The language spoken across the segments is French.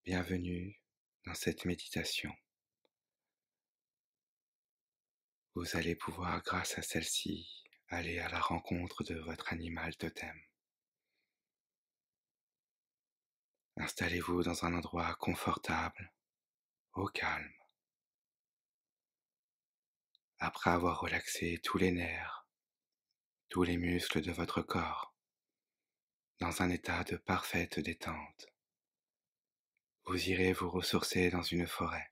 Bienvenue dans cette méditation. Vous allez pouvoir, grâce à celle-ci, aller à la rencontre de votre animal totem. Installez-vous dans un endroit confortable, au calme. Après avoir relaxé tous les nerfs, tous les muscles de votre corps, dans un état de parfaite détente, vous irez vous ressourcer dans une forêt.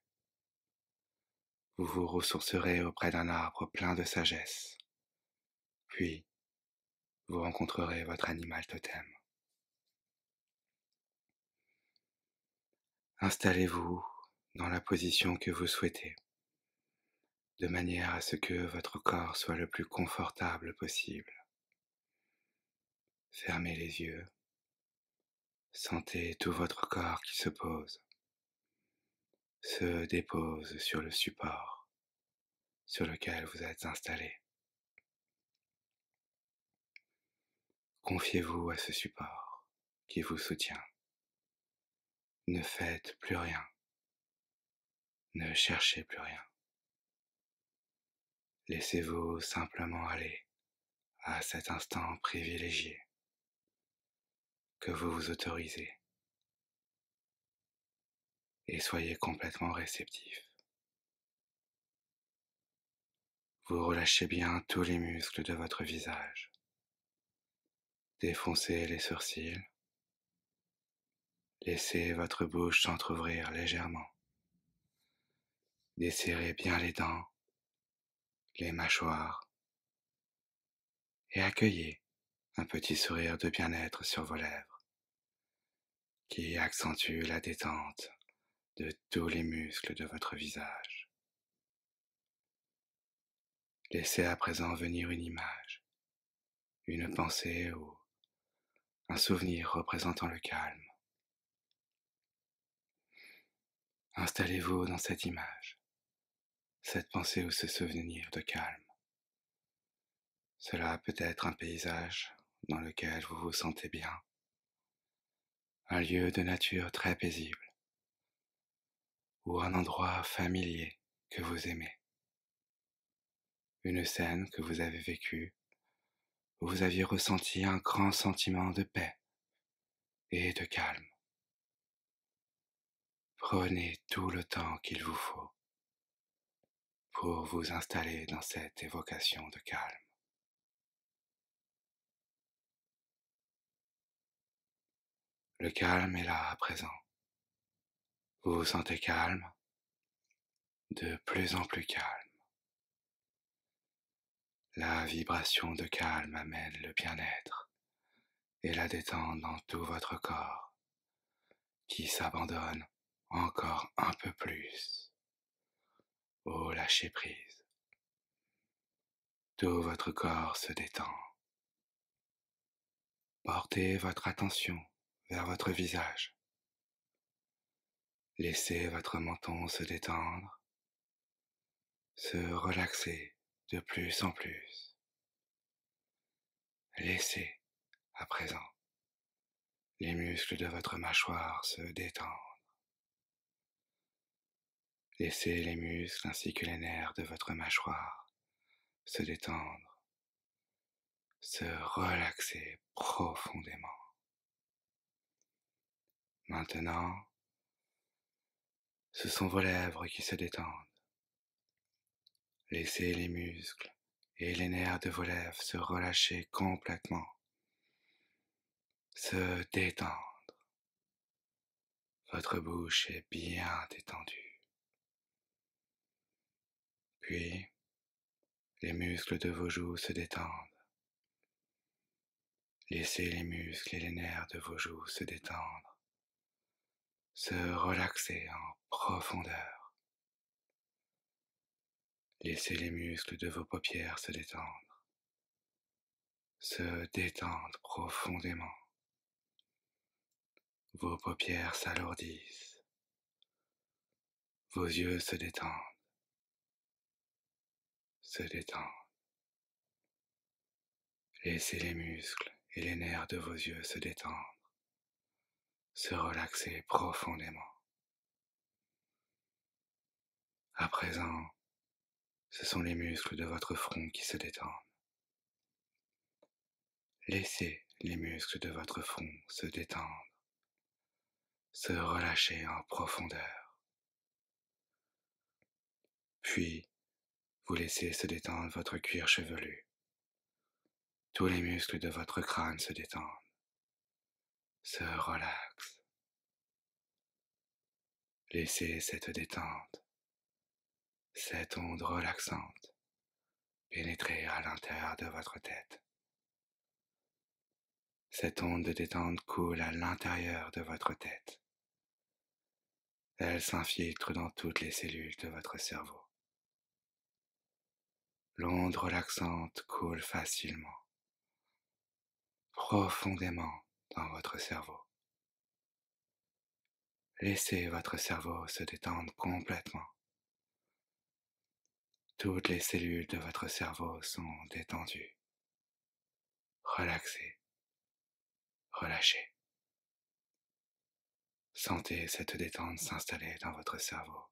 Vous vous ressourcerez auprès d'un arbre plein de sagesse. Puis, vous rencontrerez votre animal totem. Installez-vous dans la position que vous souhaitez, de manière à ce que votre corps soit le plus confortable possible. Fermez les yeux, sentez tout votre corps qui se dépose sur le support sur lequel vous êtes installé. Confiez-vous à ce support qui vous soutient. Ne faites plus rien, ne cherchez plus rien. Laissez-vous simplement aller à cet instant privilégié que vous vous autorisez et soyez complètement réceptif. Vous relâchez bien tous les muscles de votre visage. Défoncez les sourcils. Laissez votre bouche s'entr'ouvrir légèrement. Desserrez bien les dents, les mâchoires et accueillez un petit sourire de bien-être sur vos lèvres qui accentue la détente de tous les muscles de votre visage. Laissez à présent venir une image, une pensée ou un souvenir représentant le calme. Installez-vous dans cette image, cette pensée ou ce souvenir de calme. Cela peut être un paysage dans lequel vous vous sentez bien, un lieu de nature très paisible ou un endroit familier que vous aimez. Une scène que vous avez vécue où vous aviez ressenti un grand sentiment de paix et de calme. Prenez tout le temps qu'il vous faut pour vous installer dans cette évocation de calme. Le calme est là à présent. Vous vous sentez calme, de plus en plus calme. La vibration de calme amène le bien-être et la détente dans tout votre corps qui s'abandonne encore un peu plus au lâcher-prise. Tout votre corps se détend. Portez votre attention vers votre visage. Laissez votre menton se détendre, se relaxer de plus en plus. Laissez à présent les muscles de votre mâchoire se détendre. Laissez les muscles ainsi que les nerfs de votre mâchoire se détendre, se relaxer profondément. Maintenant, ce sont vos lèvres qui se détendent. Laissez les muscles et les nerfs de vos lèvres se relâcher complètement, se détendre. Votre bouche est bien détendue. Puis, les muscles de vos joues se détendent. Laissez les muscles et les nerfs de vos joues se détendre, se relaxer en profondeur. Laissez les muscles de vos paupières se détendre, se détendre profondément. Vos paupières s'alourdissent, vos yeux se détendent, se détendent. Laissez les muscles et les nerfs de vos yeux se détendre, se relaxer profondément. À présent, ce sont les muscles de votre front qui se détendent. Laissez les muscles de votre front se détendre, se relâcher en profondeur. Puis, vous laissez se détendre votre cuir chevelu. Tous les muscles de votre crâne se détendent, se relaxent. Laissez cette détente, cette onde relaxante, pénétrer à l'intérieur de votre tête. Cette onde de détente coule à l'intérieur de votre tête. Elle s'infiltre dans toutes les cellules de votre cerveau. L'onde relaxante coule facilement, profondément dans votre cerveau. Laissez votre cerveau se détendre complètement. Toutes les cellules de votre cerveau sont détendues, relaxées, relâchées. Sentez cette détente s'installer dans votre cerveau,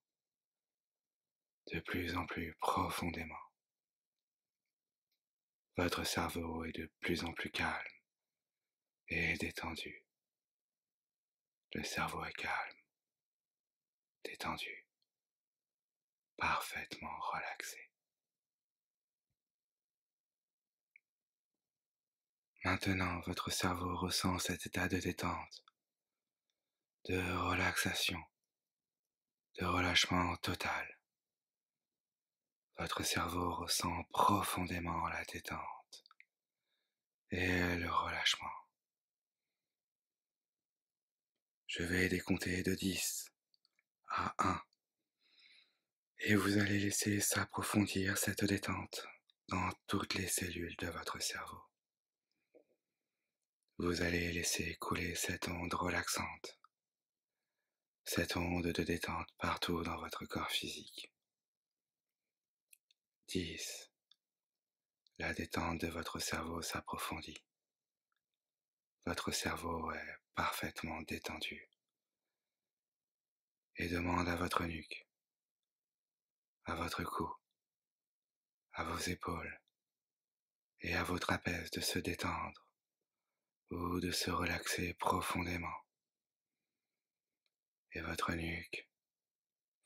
de plus en plus profondément. Votre cerveau est de plus en plus calme et détendu. Le cerveau est calme, détendu, parfaitement relaxé. Maintenant, votre cerveau ressent cet état de détente, de relaxation, de relâchement total. Votre cerveau ressent profondément la détente et le relâchement. Je vais décompter de 10 à 1 et vous allez laisser s'approfondir cette détente dans toutes les cellules de votre cerveau. Vous allez laisser couler cette onde relaxante, cette onde de détente partout dans votre corps physique. 10. La détente de votre cerveau s'approfondit. Votre cerveau est parfaitement détendu et demande à votre nuque, à votre cou, à vos épaules et à vos trapèzes de se détendre ou de se relaxer profondément. Et votre nuque,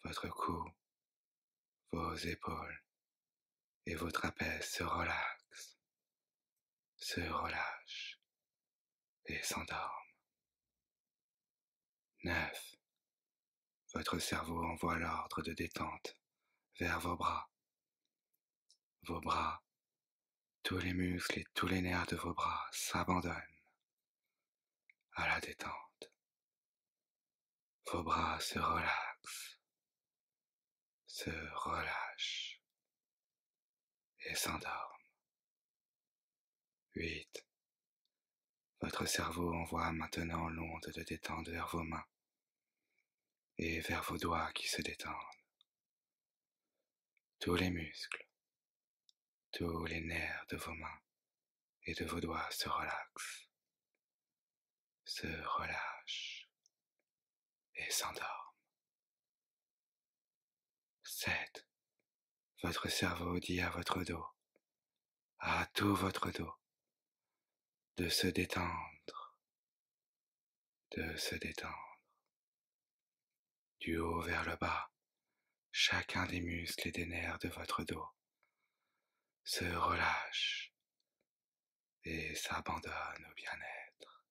votre cou, vos épaules et vos trapèzes se relaxent, se relâchent et s'endorment. 9. Votre cerveau envoie l'ordre de détente vers vos bras. Vos bras, tous les muscles et tous les nerfs de vos bras s'abandonnent à la détente. Vos bras se relaxent, se relâchent et s'endorment. 8. Votre cerveau envoie maintenant l'onde de détente vers vos mains et vers vos doigts qui se détendent. Tous les muscles, tous les nerfs de vos mains et de vos doigts se relaxent, se relâchent et s'endorment. 7. Votre cerveau dit à votre dos, à tout votre dos, de se détendre, de se détendre. Du haut vers le bas, chacun des muscles et des nerfs de votre dos se relâche et s'abandonne au bien-être.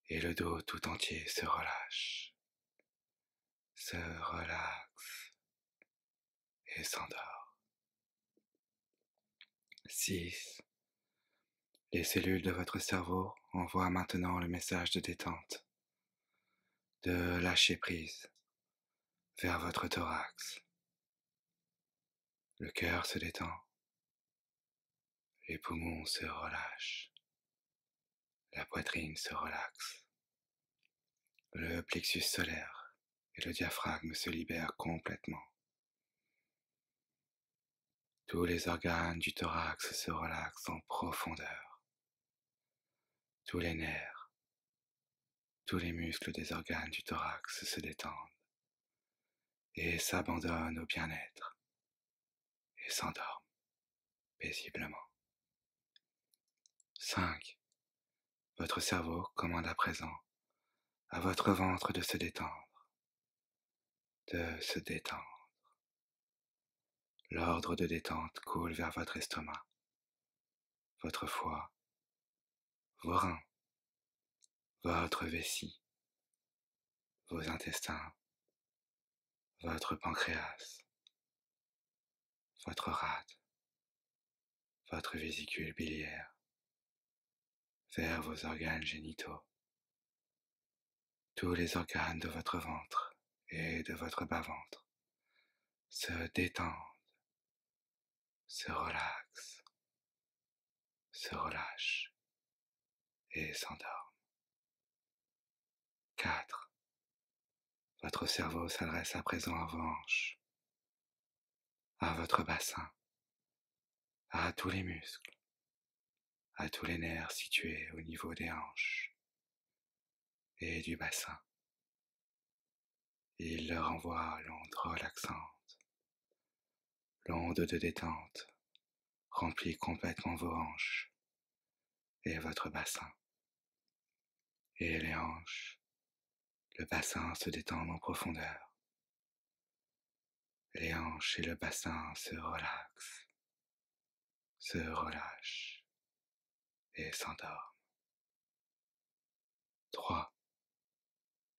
Et le dos tout entier se relâche, se relaxe et s'endort. 6. Les cellules de votre cerveau envoient maintenant le message de détente, de lâcher prise vers votre thorax. Le cœur se détend, les poumons se relâchent, la poitrine se relaxe, le plexus solaire et le diaphragme se libèrent complètement. Tous les organes du thorax se relaxent en profondeur. Tous les nerfs, tous les muscles des organes du thorax se détendent et s'abandonnent au bien-être et s'endorment paisiblement. 5. Votre cerveau commande à présent à votre ventre de se détendre, de se détendre. L'ordre de détente coule vers votre estomac, votre foie, vos reins, votre vessie, vos intestins, votre pancréas, votre rate, votre vésicule biliaire, vers vos organes génitaux, tous les organes de votre ventre et de votre bas-ventre se détendent, se relaxent, se relâchent et s'endorment. 4. Votre cerveau s'adresse à présent à vos hanches, à votre bassin, à tous les muscles, à tous les nerfs situés au niveau des hanches et du bassin. Il leur envoie l'onde relaxante, l'onde de détente remplit complètement vos hanches et votre bassin. Et les hanches, le bassin se détendent en profondeur. Les hanches et le bassin se relaxent, se relâchent et s'endorment. 3.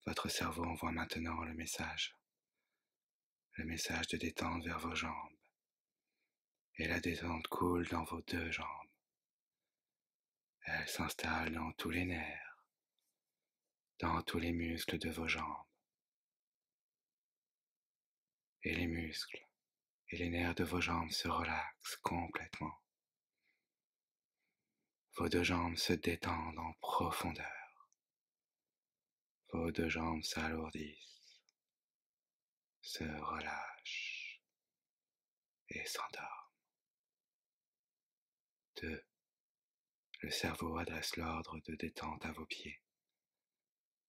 Votre cerveau envoie maintenant le message de détente vers vos jambes. Et la détente coule dans vos deux jambes. Elle s'installe dans tous les nerfs, dans tous les muscles de vos jambes. Et les muscles et les nerfs de vos jambes se relaxent complètement. Vos deux jambes se détendent en profondeur. Vos deux jambes s'alourdissent, se relâchent et s'endorment. 2. Le cerveau adresse l'ordre de détente à vos pieds,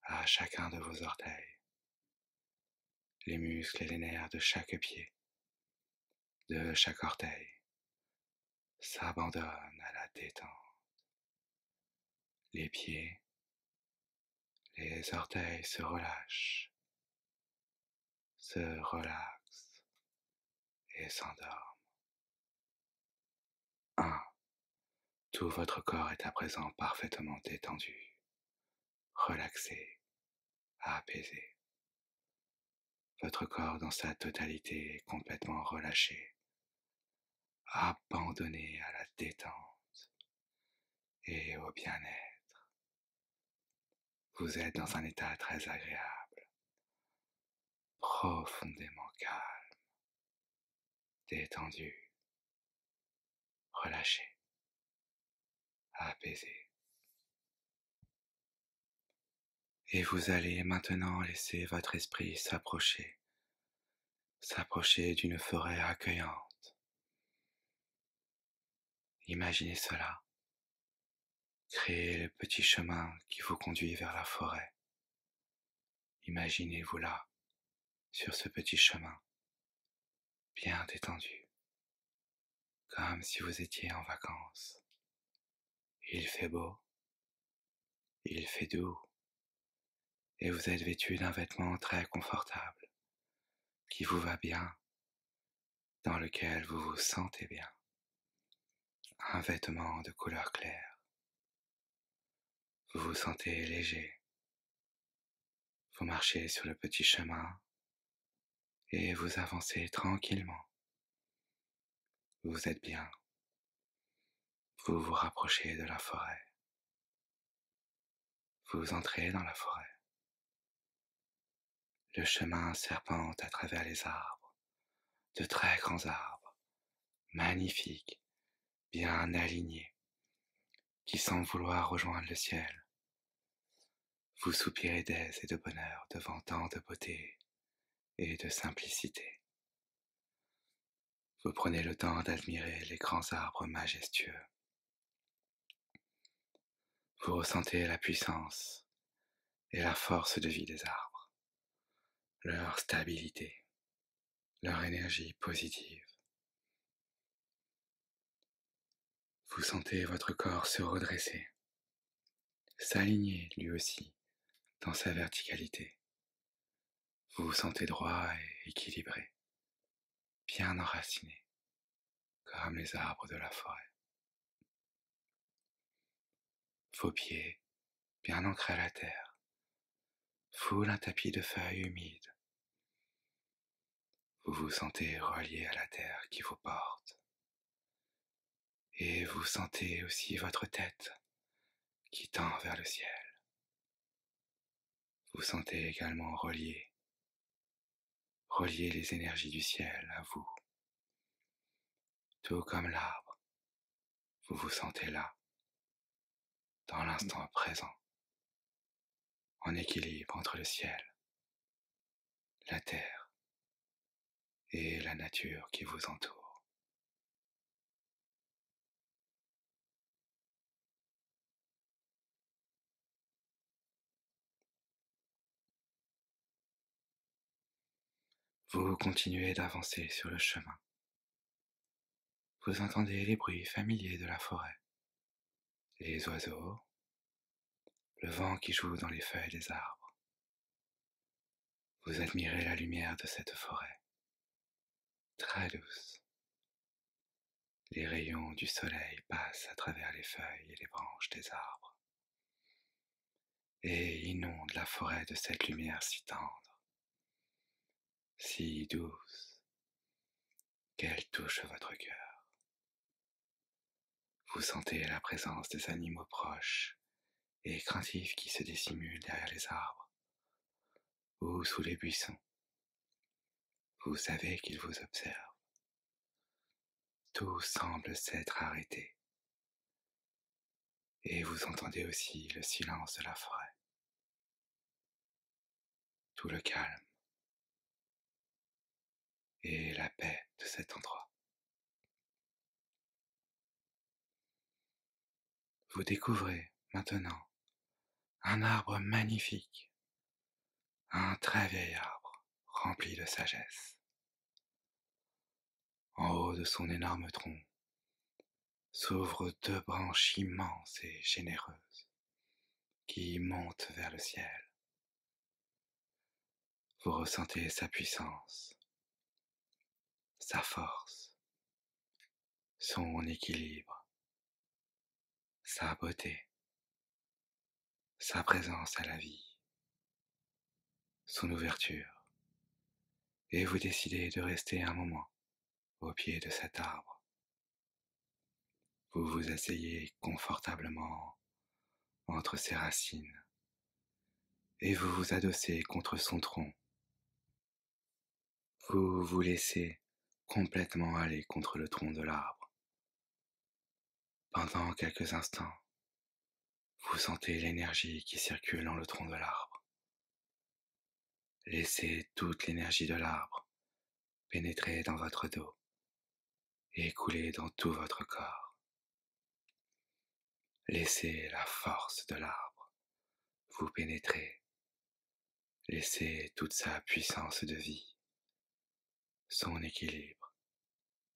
à chacun de vos orteils. Les muscles et les nerfs de chaque pied, de chaque orteil, s'abandonnent à la détente. Les pieds, les orteils se relâchent, se relaxent et s'endorment. 1. Tout votre corps est à présent parfaitement détendu, relaxé, apaisé. Votre corps dans sa totalité est complètement relâché, abandonné à la détente et au bien-être. Vous êtes dans un état très agréable, profondément calme, détendu, relâché, apaisé. Et vous allez maintenant laisser votre esprit s'approcher d'une forêt accueillante. Imaginez cela. Créez le petit chemin qui vous conduit vers la forêt. Imaginez-vous là, sur ce petit chemin, bien détendu, comme si vous étiez en vacances. Il fait beau, il fait doux, et vous êtes vêtu d'un vêtement très confortable, qui vous va bien, dans lequel vous vous sentez bien. Un vêtement de couleur claire. Vous vous sentez léger. Vous marchez sur le petit chemin et vous avancez tranquillement. Vous êtes bien. Vous vous rapprochez de la forêt. Vous entrez dans la forêt. Le chemin serpente à travers les arbres, de très grands arbres, magnifiques, bien alignés, qui semblent vouloir rejoindre le ciel. Vous soupirez d'aise et de bonheur devant tant de beauté et de simplicité. Vous prenez le temps d'admirer les grands arbres majestueux. Vous ressentez la puissance et la force de vie des arbres, leur stabilité, leur énergie positive. Vous sentez votre corps se redresser, s'aligner lui aussi dans sa verticalité. Vous vous sentez droit et équilibré, bien enraciné, comme les arbres de la forêt. Vos pieds bien ancrés à la terre, foulent un tapis de feuilles humides. Vous vous sentez relié à la terre qui vous porte. Et vous sentez aussi votre tête qui tend vers le ciel. Vous sentez également relier les énergies du ciel à vous. Tout comme l'arbre, vous vous sentez là, dans l'instant présent, en équilibre entre le ciel, la terre et la nature qui vous entoure. Vous continuez d'avancer sur le chemin. Vous entendez les bruits familiers de la forêt, les oiseaux, le vent qui joue dans les feuilles des arbres. Vous admirez la lumière de cette forêt, très douce. Les rayons du soleil passent à travers les feuilles et les branches des arbres et inondent la forêt de cette lumière si tendre, si douce, qu'elle touche votre cœur. Vous sentez la présence des animaux proches et craintifs qui se dissimulent derrière les arbres ou sous les buissons. Vous savez qu'ils vous observent. Tout semble s'être arrêté et vous entendez aussi le silence de la forêt, tout le calme et la paix de cet endroit. Vous découvrez maintenant un arbre magnifique, un très vieil arbre rempli de sagesse. En haut de son énorme tronc s'ouvrent deux branches immenses et généreuses qui montent vers le ciel. Vous ressentez sa puissance, sa force, son équilibre, sa beauté, sa présence à la vie, son ouverture, et vous décidez de rester un moment au pied de cet arbre. Vous vous asseyez confortablement entre ses racines et vous vous adossez contre son tronc. Vous vous laissez complètement aller contre le tronc de l'arbre. Pendant quelques instants, vous sentez l'énergie qui circule dans le tronc de l'arbre. Laissez toute l'énergie de l'arbre pénétrer dans votre dos et couler dans tout votre corps. Laissez la force de l'arbre vous pénétrer. Laissez toute sa puissance de vie, son équilibre,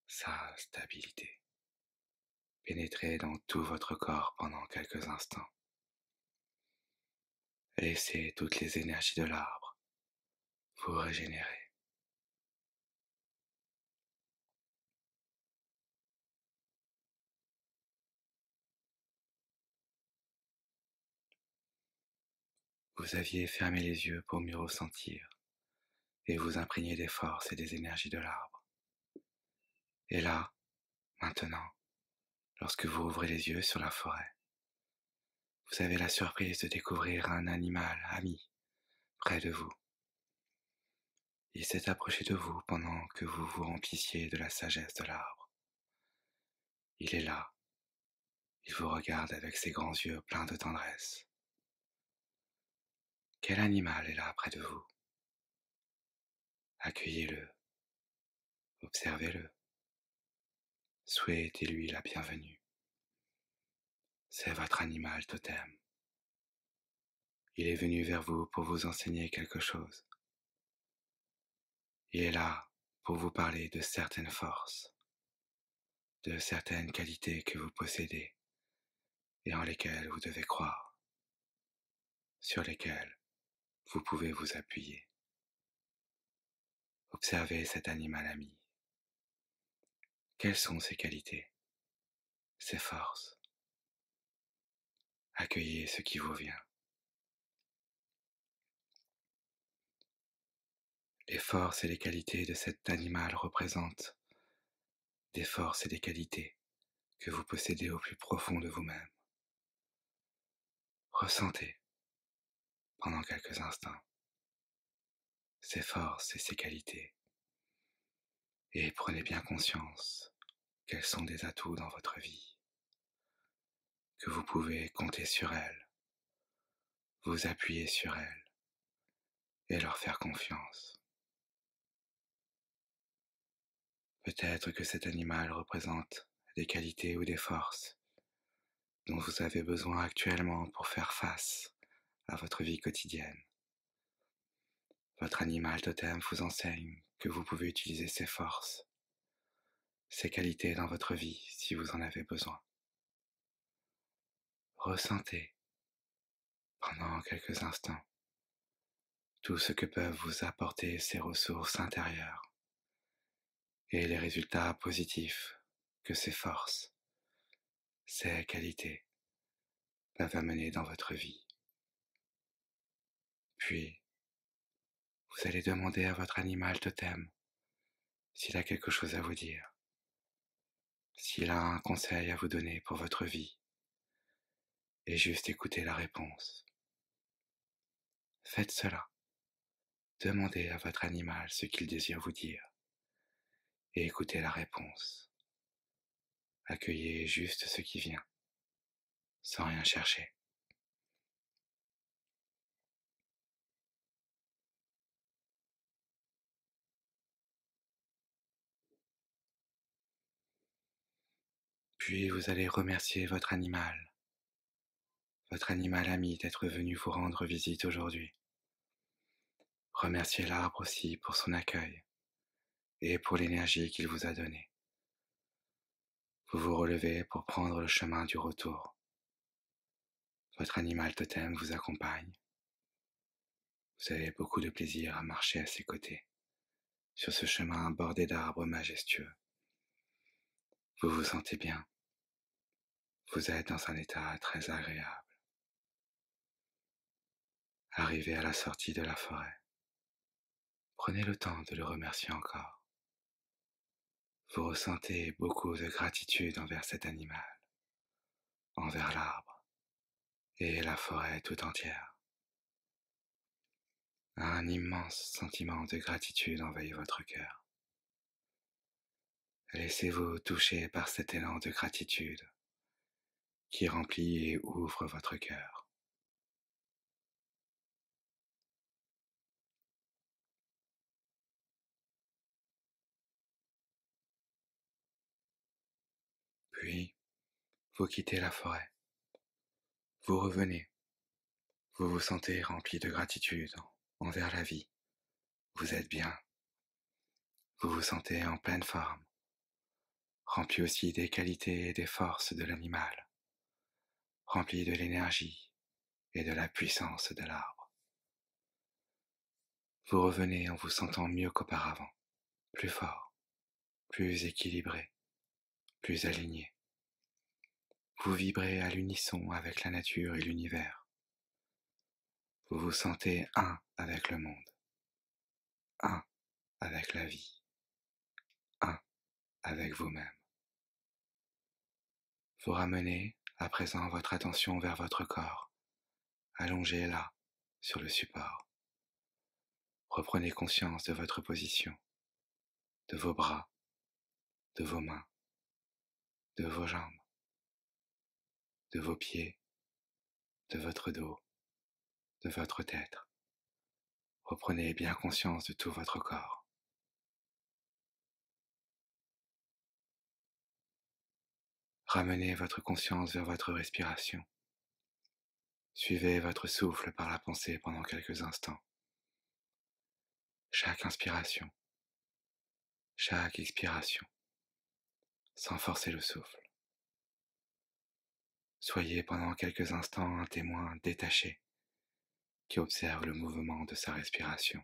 sa stabilité pénétrer dans tout votre corps pendant quelques instants. Laissez toutes les énergies de l'arbre vous régénérer. Vous aviez fermé les yeux pour mieux ressentir et vous imprégner des forces et des énergies de l'arbre. Et là, maintenant, lorsque vous ouvrez les yeux sur la forêt, vous avez la surprise de découvrir un animal ami près de vous. Il s'est approché de vous pendant que vous vous remplissiez de la sagesse de l'arbre. Il est là. Il vous regarde avec ses grands yeux pleins de tendresse. Quel animal est là près de vous? Accueillez-le, observez-le, souhaitez-lui la bienvenue. C'est votre animal totem. Il est venu vers vous pour vous enseigner quelque chose. Il est là pour vous parler de certaines forces, de certaines qualités que vous possédez et en lesquelles vous devez croire, sur lesquelles vous pouvez vous appuyer. Observez cet animal ami. Quelles sont ses qualités, ses forces? Accueillez ce qui vous vient. Les forces et les qualités de cet animal représentent des forces et des qualités que vous possédez au plus profond de vous-même. Ressentez pendant quelques instants ces forces et ces qualités et prenez bien conscience qu'elles sont des atouts dans votre vie, que vous pouvez compter sur elles, vous appuyer sur elles et leur faire confiance. Peut-être que cet animal représente des qualités ou des forces dont vous avez besoin actuellement pour faire face à votre vie quotidienne. Votre animal totem vous enseigne que vous pouvez utiliser ses forces, ses qualités dans votre vie si vous en avez besoin. Ressentez pendant quelques instants tout ce que peuvent vous apporter ces ressources intérieures et les résultats positifs que ces forces, ces qualités peuvent amener dans votre vie. Puis, vous allez demander à votre animal totem s'il a quelque chose à vous dire, s'il a un conseil à vous donner pour votre vie, et juste écoutez la réponse. Faites cela. Demandez à votre animal ce qu'il désire vous dire, et écoutez la réponse. Accueillez juste ce qui vient, sans rien chercher. Puis vous allez remercier votre animal ami d'être venu vous rendre visite aujourd'hui. Remerciez l'arbre aussi pour son accueil et pour l'énergie qu'il vous a donnée. Vous vous relevez pour prendre le chemin du retour. Votre animal totem vous accompagne. Vous avez beaucoup de plaisir à marcher à ses côtés, sur ce chemin bordé d'arbres majestueux. Vous vous sentez bien. Vous êtes dans un état très agréable. Arrivé à la sortie de la forêt, prenez le temps de le remercier encore. Vous ressentez beaucoup de gratitude envers cet animal, envers l'arbre et la forêt tout entière. Un immense sentiment de gratitude envahit votre cœur. Laissez-vous toucher par cet élan de gratitude qui remplit et ouvre votre cœur. Puis, vous quittez la forêt. Vous revenez. Vous vous sentez rempli de gratitude envers la vie. Vous êtes bien. Vous vous sentez en pleine forme, rempli aussi des qualités et des forces de l'animal, rempli de l'énergie et de la puissance de l'arbre. Vous revenez en vous sentant mieux qu'auparavant, plus fort, plus équilibré, plus aligné. Vous vibrez à l'unisson avec la nature et l'univers. Vous vous sentez un avec le monde, un avec la vie, un avec vous-même. Vous ramenez à présent votre attention vers votre corps, allongé là, sur le support. Reprenez conscience de votre position, de vos bras, de vos mains, de vos jambes, de vos pieds, de votre dos, de votre tête. Reprenez bien conscience de tout votre corps. Ramenez votre conscience vers votre respiration. Suivez votre souffle par la pensée pendant quelques instants. Chaque inspiration chaque expiration, sans forcer le souffle. Soyez pendant quelques instants un témoin détaché qui observe le mouvement de sa respiration.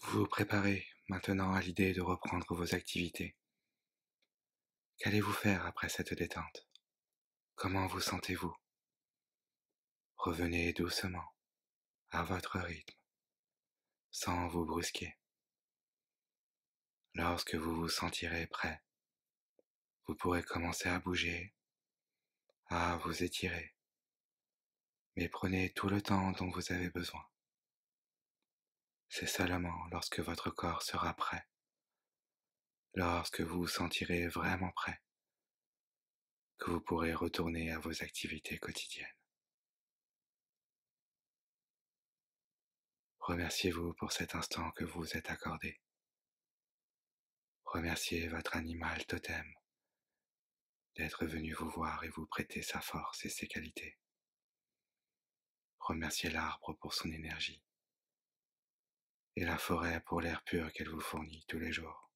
Vous vous préparez maintenant à l'idée de reprendre vos activités. Qu'allez-vous faire après cette détente? Comment vous sentez-vous? Revenez doucement, à votre rythme, sans vous brusquer. Lorsque vous vous sentirez prêt, vous pourrez commencer à bouger, à vous étirer, mais prenez tout le temps dont vous avez besoin. C'est seulement lorsque votre corps sera prêt, lorsque vous vous sentirez vraiment prêt, que vous pourrez retourner à vos activités quotidiennes. Remerciez-vous pour cet instant que vous vous êtes accordé. Remerciez votre animal totem d'être venu vous voir et vous prêter sa force et ses qualités. Remerciez l'arbre pour son énergie et la forêt pour l'air pur qu'elle vous fournit tous les jours.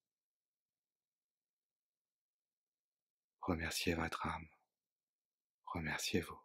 Remerciez votre âme. Remerciez-vous.